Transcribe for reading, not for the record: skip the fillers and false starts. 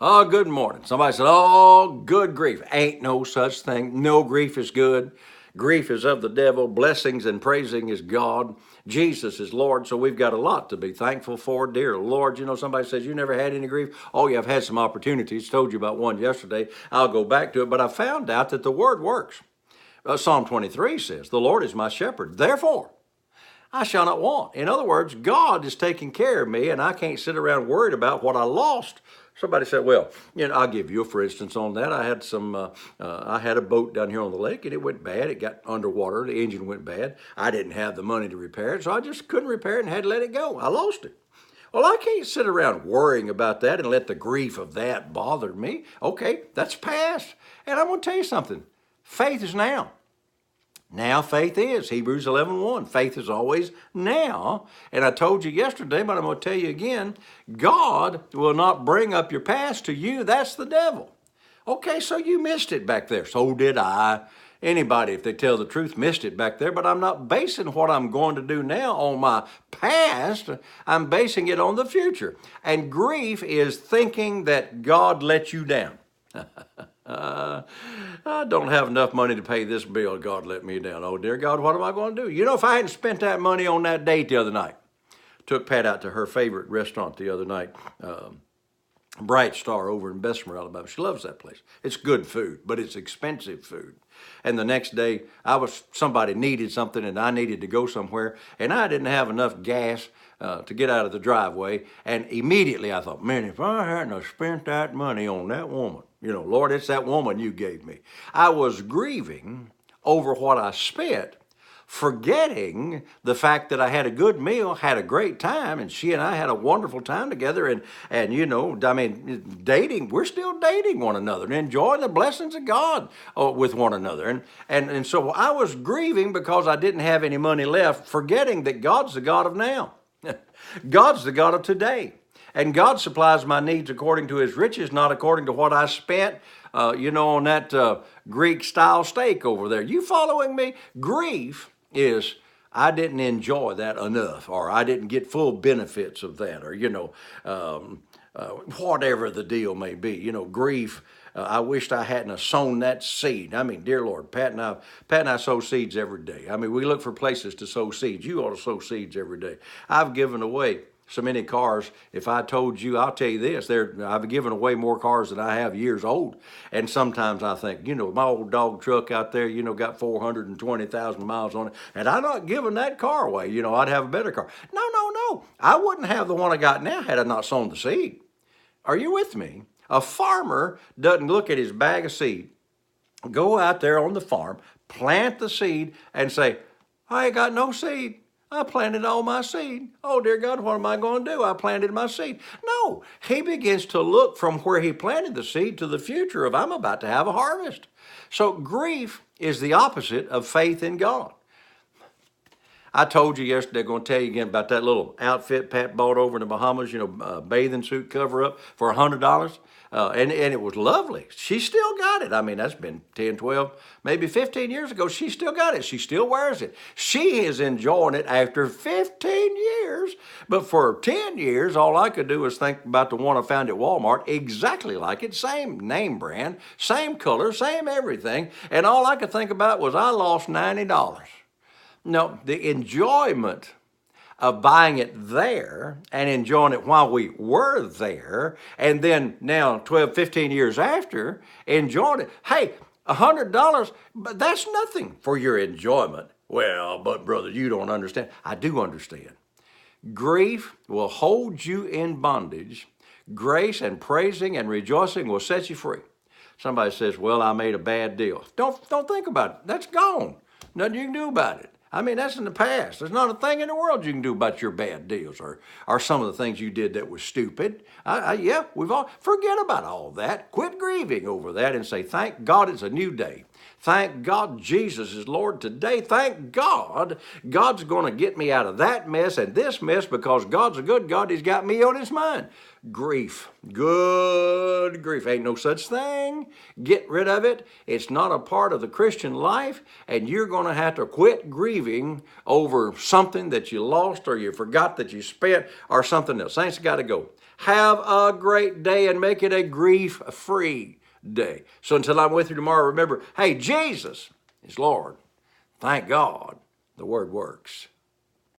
Oh, good morning. Somebody said, oh, good grief. Ain't no such thing. No grief is good. Grief is of the devil. Blessings and praising is God. Jesus is Lord. So we've got a lot to be thankful for. Dear Lord, somebody says, you never had any grief. Oh, yeah, I've had some opportunities. Told you about one yesterday. I'll go back to it. But I found out that the word works. Psalm 23 says, the Lord is my shepherd. Therefore, I shall not want. In other words, God is taking care of me, and I can't sit around worried about what I lost. Somebody said, well, I'll give you a for instance on that. I had a boat down here on the lake, and it went bad. It got underwater. The engine went bad. I didn't have the money to repair it, so I just couldn't repair it and had to let it go. I lost it. Well, I can't sit around worrying about that and let the grief of that bother me. Okay, that's past. And I'm going to tell you something. Faith is now. Now faith is. Hebrews 11:1. Faith is always now. And I told you yesterday, but I'm going to tell you again, God will not bring up your past to you. That's the devil. Okay, so you missed it back there. So did I. Anybody, if they tell the truth, missed it back there. But I'm not basing what I'm going to do now on my past. I'm basing it on the future. And grief is thinking that God let you down. I don't have enough money to pay this bill. God let me down. Oh, dear God, what am I going to do? If I hadn't spent that money on that date the other night, took Pat out to her favorite restaurant the other night, Bright Star over in Bessemer, Alabama. She loves that place. It's good food, but it's expensive food. And the next day, somebody needed something, and I needed to go somewhere, and I didn't have enough gas to get out of the driveway. And immediately I thought, man, if I hadn't spent that money on that woman, Lord, it's that woman you gave me. I was grieving over what I spent, forgetting the fact that I had a good meal, had a great time, and she and I had a wonderful time together. And dating, we're still dating one another and enjoying the blessings of God with one another. And so I was grieving because I didn't have any money left, forgetting that God's the God of now. God's the God of today. And God supplies my needs according to his riches, not according to what I spent, on that Greek-style steak over there. You following me? Grief is, I didn't enjoy that enough, or I didn't get full benefits of that, or, whatever the deal may be. Grief, I wished I hadn't sown that seed. I mean, dear Lord, Pat and I sow seeds every day. I mean, we look for places to sow seeds. You ought to sow seeds every day. I've given away so many cars. If I told you, I'll tell you this, I've given away more cars than I have years old. And sometimes I think, my old dog truck out there, got 420,000 miles on it, and I'm not giving that car away. I'd have a better car. No. I wouldn't have the one I got now had I not sown the seed. Are you with me? A farmer doesn't look at his bag of seed, go out there on the farm, plant the seed, and say, I ain't got no seed. I planted all my seed. Oh, dear God, what am I going to do? I planted my seed. No, he begins to look from where he planted the seed to the future of I'm about to have a harvest. So grief is the opposite of faith in God. I told you yesterday, I'm going to tell you again about that little outfit Pat bought over in the Bahamas, bathing suit cover up for $100. And it was lovely. She still got it. I mean, that's been 10, 12, maybe 15 years ago. She still got it. She still wears it. She is enjoying it after 15 years. But for 10 years, all I could do was think about the one I found at Walmart, exactly like it, same name brand, same color, same everything. And all I could think about was I lost $90. No, the enjoyment of buying it there and enjoying it while we were there, and then now 12, 15 years after, enjoying it. Hey, $100, but that's nothing for your enjoyment. Well, but brother, you don't understand. I do understand. Grief will hold you in bondage. Grace and praising and rejoicing will set you free. Somebody says, well, I made a bad deal. Don't think about it. That's gone. Nothing you can do about it. I mean, that's in the past. There's not a thing in the world you can do about your bad deals or some of the things you did that was stupid. We've all, forget about all that. Quit grieving over that and say, thank God it's a new day. Thank God Jesus is Lord today. Thank God God's going to get me out of that mess and this mess because God's a good God. He's got me on his mind. Grief. Good good grief. Ain't no such thing. Get rid of it. It's not a part of the Christian life, and you're going to have to quit grieving over something that you lost or you forgot that you spent or something else. Saints, got to go. Have a great day and make it a grief-free day. So until I'm with you tomorrow, remember, hey, Jesus is Lord. Thank God the word works.